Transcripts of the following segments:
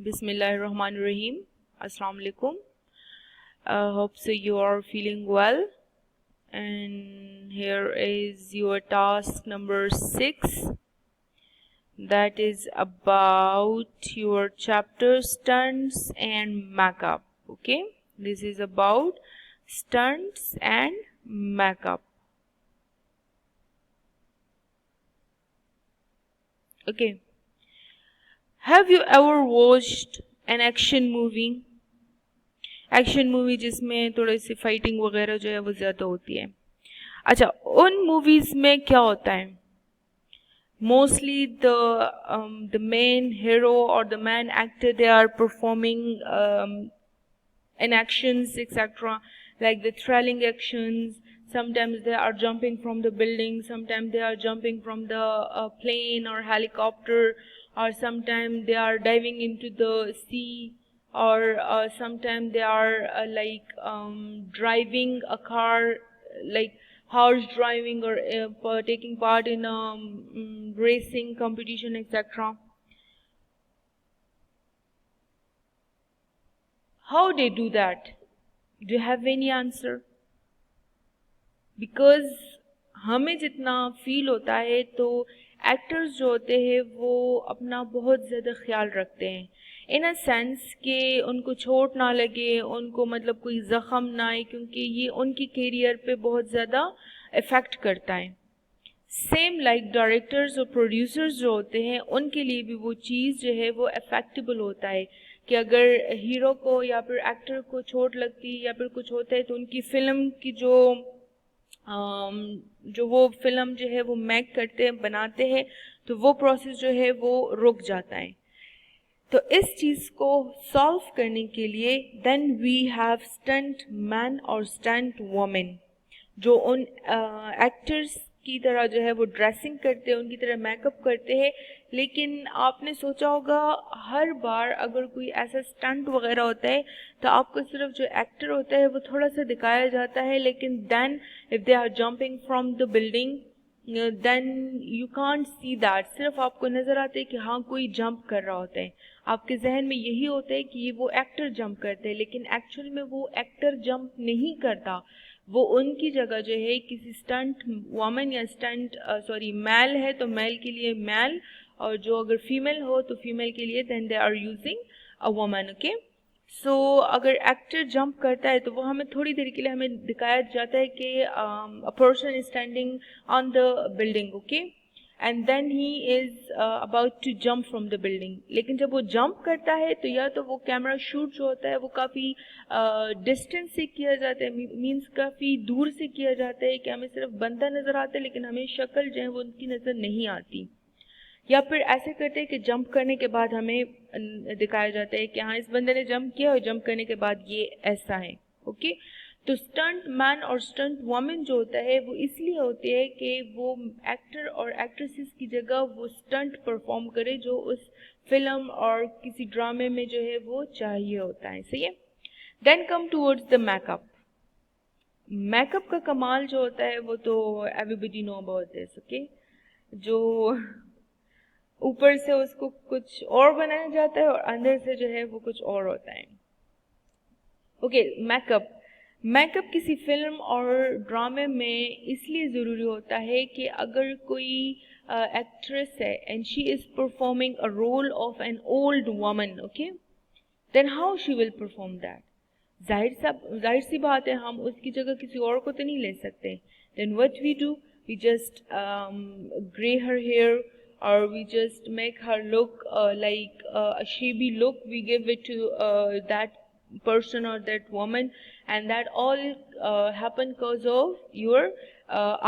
Bismillahirrahmanirrahim. Assalamu alaikum. Hope so you are feeling well. And here is your task number 6. That is about your chapter stunts and makeup. Okay. This is about stunts and makeup. Okay. Have you ever watched an action movie? Action movie जिसमें थोड़ी सी fighting वगैरह जो है वो ज़्यादा होती है. अच्छा, उन मूवीज़ में क्या होता है? मोस्टली द मेन हीरो और the man actor they are performing in actions etc, like the thrilling actions. Sometimes they are jumping from the building, sometimes they are jumping from the plane or helicopter, or sometimes they are diving into the sea, or sometimes they are driving a car, like horse driving, or taking part in a racing competition etc. How they do that? Do you have any answer? Because हमें जितना feel होता है तो actors जो होते हैं वो अपना बहुत ज़्यादा ख्याल रखते हैं, इन अ सेंस कि उनको चोट ना लगे, उनको मतलब कोई ज़ख़म ना आए, क्योंकि ये उनकी कैरियर पे बहुत ज़्यादा इफ़ेक्ट करता है. सेम लाइक डायरेक्टर्स और प्रोड्यूसर्स जो होते हैं उनके लिए भी वो चीज़ जो है वो अफेक्टेबल होता है कि अगर हीरो को या फिर एक्टर को चोट लगती है या फिर कुछ होता है तो उनकी फिल्म की जो वो फिल्म जो है वो मेक करते हैं, बनाते हैं, तो वो प्रोसेस जो है वो रुक जाता है. तो इस चीज़ को सॉल्व करने के लिए then we have stunt man और स्टंट वुमेन जो उन एक्टर्स की तरह जो है वो ड्रेसिंग करते हैं, उनकी तरह मेकअप करते हैं. लेकिन आपने सोचा होगा हर बार अगर कोई ऐसा स्टंट वगैरह होता है तो आपको सिर्फ जो एक्टर होता है वो थोड़ा सा दिखाया जाता है, लेकिन then if they are jumping from the building then you can't see that. सिर्फ आपको नज़र आता है कि हाँ कोई जंप कर रहा होता है, आपके जहन में यही होता है कि वो एक्टर जंप करते हैं, लेकिन एक्चुअल में वो एक्टर जंप नहीं करता. वो उनकी जगह जो है किसी स्टंट वुमन या स्टंट मेल है तो मेल के लिए मेल, और जो अगर फीमेल हो तो फीमेल के लिए then they are using a woman. Okay, so अगर एक्टर जंप करता है तो वो हमें थोड़ी देर के लिए हमें दिखाया जाता है कि a person is standing on the building. Okay, and then he is about to jump from the building. लेकिन जब वो जंप करता है तो या तो वो कैमरा शूट जो होता है वो काफ़ी डिस्टेंस से किया जाता है, मीन्स काफ़ी दूर से किया जाता है कि हमें सिर्फ बंदा नज़र आता है लेकिन हमें शक्ल जो है वो उनकी नज़र नहीं आती. या फिर ऐसे करते हैं कि जंप करने के बाद हमें दिखाया जाता है कि हाँ इस बंदे ने जंप किया और जंप करने के बाद ये ऐसा है. ओके, तो स्टंट मैन और स्टंट वुमेन जो होता है वो इसलिए होते हैं कि वो एक्टर और एक्ट्रेसेस की जगह वो स्टंट परफॉर्म करे जो उस फिल्म और किसी ड्रामे में जो है वो चाहिए होता है. सही है. Then come towards the makeup. Makeup का कमाल जो होता है वो तो everybody know about this. Okay, जो ऊपर से उसको कुछ और बनाया जाता है और अंदर से जो है वो कुछ और होता है. ओके, मेकअप किसी फिल्म और ड्रामे में इसलिए ज़रूरी होता है कि अगर कोई एक्ट्रेस है and she is performing a role of an old woman, okay, then how she will perform that. जाहिर सी बात है हम उसकी जगह किसी और को तो नहीं ले सकते. Then what we do, we just grey her hair, or we just make her look like a shabby look. We give it to that person or that woman, and that all happen because of your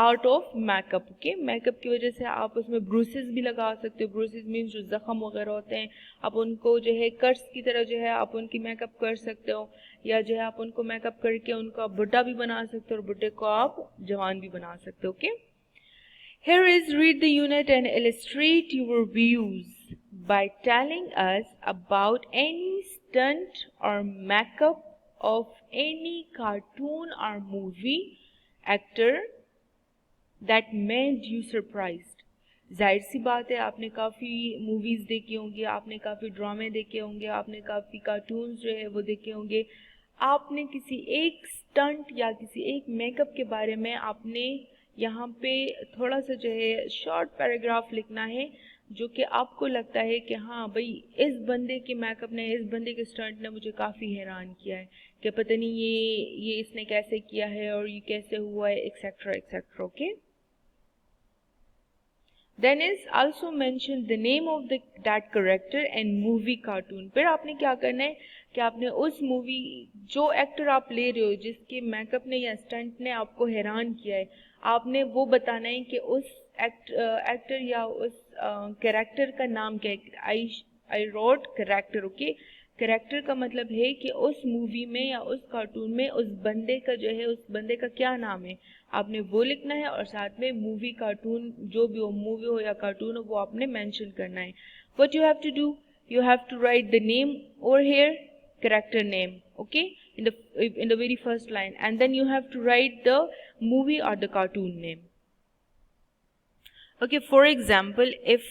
art of makeup. Okay, makeup की वजह से आप उसमें bruises भी लगा सकते हो. Bruises means जो ज़ख़म वगैरह होते हैं आप उनको जो है कट्स की तरह जो है आप उनकी मेकअप कर सकते हो, या जो है आप उनको मेकअप करके उनका बुढ़ा भी बना सकते हो और बुढ़े को आप जवान भी बना सकते हो. Okay, here is read the unit and illustrate your views by telling us about any stunt or makeup of any cartoon or movie actor that made you surprised. जाहिर सी बात है आपने काफ़ी मूवीज़ देखी होंगी, आपने काफ़ी ड्रामे देखे होंगे, आपने काफ़ी कार्टून्स जो है वो देखे होंगे। आपने किसी एक स्टंट या किसी एक मेकअप के बारे में आपने यहाँ पे थोड़ा सा जो है शॉर्ट पैराग्राफ लिखना है, जो कि आपको लगता है कि हाँ भाई इस बंदे के मेकअप ने, इस बंदे के स्टंट ने मुझे काफ़ी हैरान किया है कि पता नहीं ये इसने कैसे किया है और ये कैसे हुआ है, etcetera etcetera. Okay, then is also mention the name of that character and movie cartoon। फिर आपने क्या करना है कि आपने उस मूवी, जो एक्टर आप ले रहे हो जिसके मेकअप ने या स्टंट ने आपको हैरान किया है, आपने वो बताना है कि उस एक्टर या उस कैरेक्टर का नाम क्या है। I wrote character. Okay, character का मतलब है कि उस मूवी में या उस कार्टून में उस बंदे का जो है, उस बंदे का क्या नाम है, आपने वो लिखना है और साथ में मूवी कार्टून, जो भी हो, मूवी हो या कार्टून हो, वो आपने मेंशन करना है। What you have to do, you have to write the name over here, character name, okay, in the very first line, and then you have to write the movie or the cartoon name. Okay, for example, if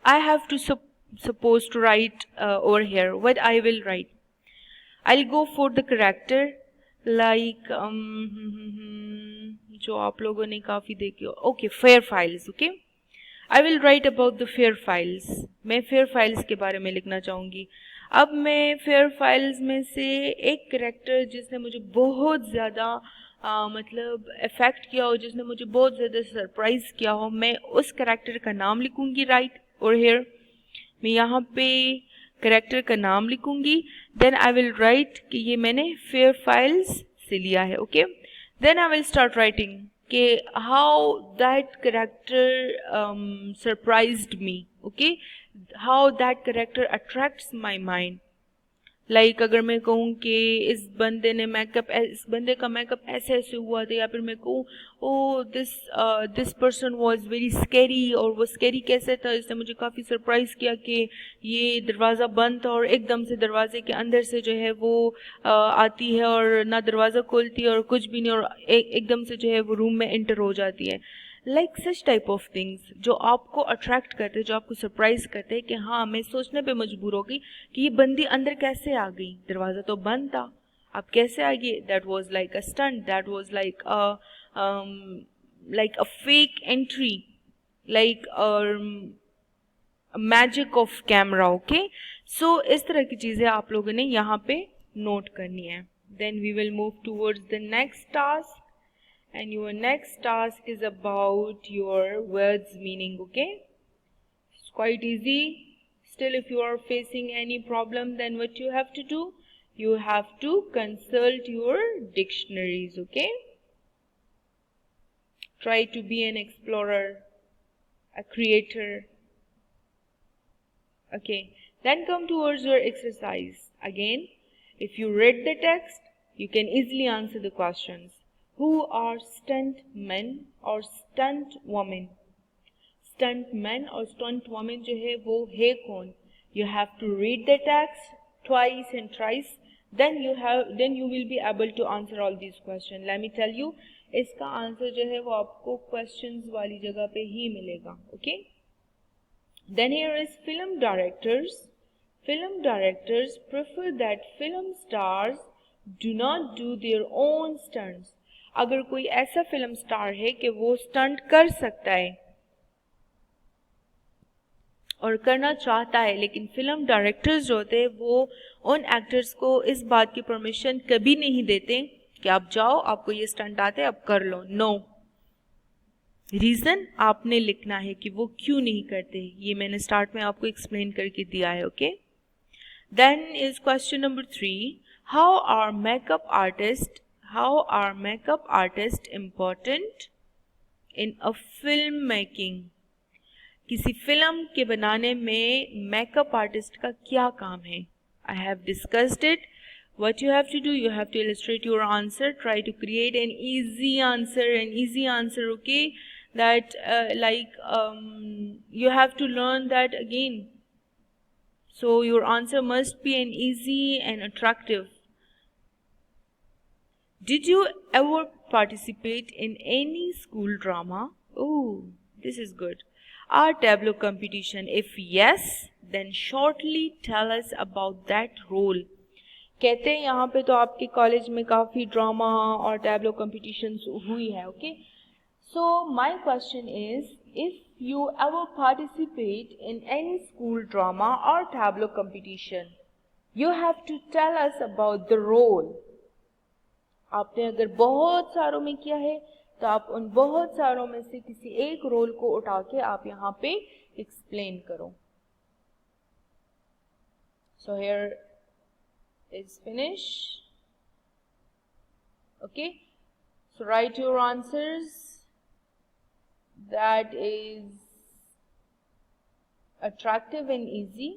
I have to suppose to write over here, what I will write, I'll go for the character like जो आप लोगों ने काफ़ी देखे हो। Okay, fair files. Okay, I will write about the fair files. मैं fair files के बारे में लिखना चाहूँगी। अब मैं फेयर फाइल्स में से एक कैरेक्टर जिसने मुझे बहुत ज़्यादा मतलब इफ़ेक्ट किया हो, जिसने मुझे बहुत ज़्यादा सरप्राइज़ किया हो, मैं उस कैरेक्टर का नाम लिखूँगी राइट और हियर। मैं यहाँ पे कैरेक्टर का नाम लिखूँगी, देन आई विल राइट कि ये मैंने फेयर फाइल्स से लिया है। Okay, then I will start writing कि how that character surprised me. Okay, how that character attracts my mind. Like अगर मैं कहूँ कि इस बंदे का मेकअप ऐसे ऐसे हुआ था, या फिर मैं कहूँ oh this person was very scary, और वो स्कैरी कैसे था, इसने मुझे काफ़ी सरप्राइज़ किया कि ये दरवाज़ा बंद था और एकदम से दरवाजे के अंदर से जो है वो आती है और ना दरवाज़ा खोलती है और कुछ भी नहीं, और एकदम से जो है वो रूम में एंटर हो जाती है। Like such type of things जो आपको अट्रैक्ट करते हैं, जो आपको सरप्राइज करते हैं कि हाँ, मैं सोचने पे मजबूर हो गई कि ये बंदी अंदर कैसे आ गई, दरवाज़ा तो बंद था, अब कैसे आ गई। That was like a stunt, that was like a fake entry, like magic of camera. Okay, so इस तरह की चीज़ें आप लोगों ने यहाँ पे नोट करनी है। Then we will move towards the next task, and your next task is about your words meaning. Okay, it's quite easy. Still, if you are facing any problem, then what you have to do, you have to consult your dictionaries. Okay, try to be an explorer, a creator. Okay, then come towards your exercise. Again, if you read the text, you can easily answer the questions. Who are stunt men और stunt women? Stunt men और stunt women जो है वो है कौन? You have to read the text twice and thrice. Then you will be able to answer all these questions. Let me tell you, इसका answer जो है वो आपको questions वाली जगह पे ही मिलेगा. Okay? Then here is film directors. Film directors prefer that film stars do not do their own stunts. अगर कोई ऐसा फिल्म स्टार है कि वो स्टंट कर सकता है और करना चाहता है, लेकिन फिल्म डायरेक्टर्स जो होते हैं वो उन एक्टर्स को इस बात की परमिशन कभी नहीं देते कि आप जाओ, आपको ये स्टंट आते हैं, आप कर लो। नो, रीज़न आपने लिखना है कि वो क्यों नहीं करते। ये मैंने स्टार्ट में आपको एक्सप्लेन करके दिया है। Okay, then is question number 3, how are makeup artist important in a film making. किसी फिल्म के बनाने में मेकअप आर्टिस्ट का क्या काम है? I have discussed it. What you have to do, you have to illustrate your answer. Try to create an easy answer, okay? That you have to learn that again. So your answer must be an easy and attractive. Did you ever participate in any school drama? Oh, this is good. our Tableau competition? If yes, then shortly tell us about that role. कहते हैं यहाँ पे तो आपके college में काफ़ी drama और tableau competitions हुई है, okay. So my question is, if you ever participate in any school drama और tableau competition, you have to tell us about the role. आपने अगर बहुत सारों में किया है तो आप उन बहुत सारों में से किसी एक रोल को उठा के आप यहाँ पे एक्सप्लेन करो. So here is finish. Okay, so write your answers that is attractive and easy,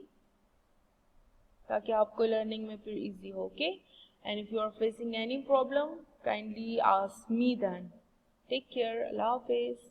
ताकि आपको learning में फिर easy हो. Okay, and if you are facing any problem, kindly ask me then. Take care. Allah Hafiz.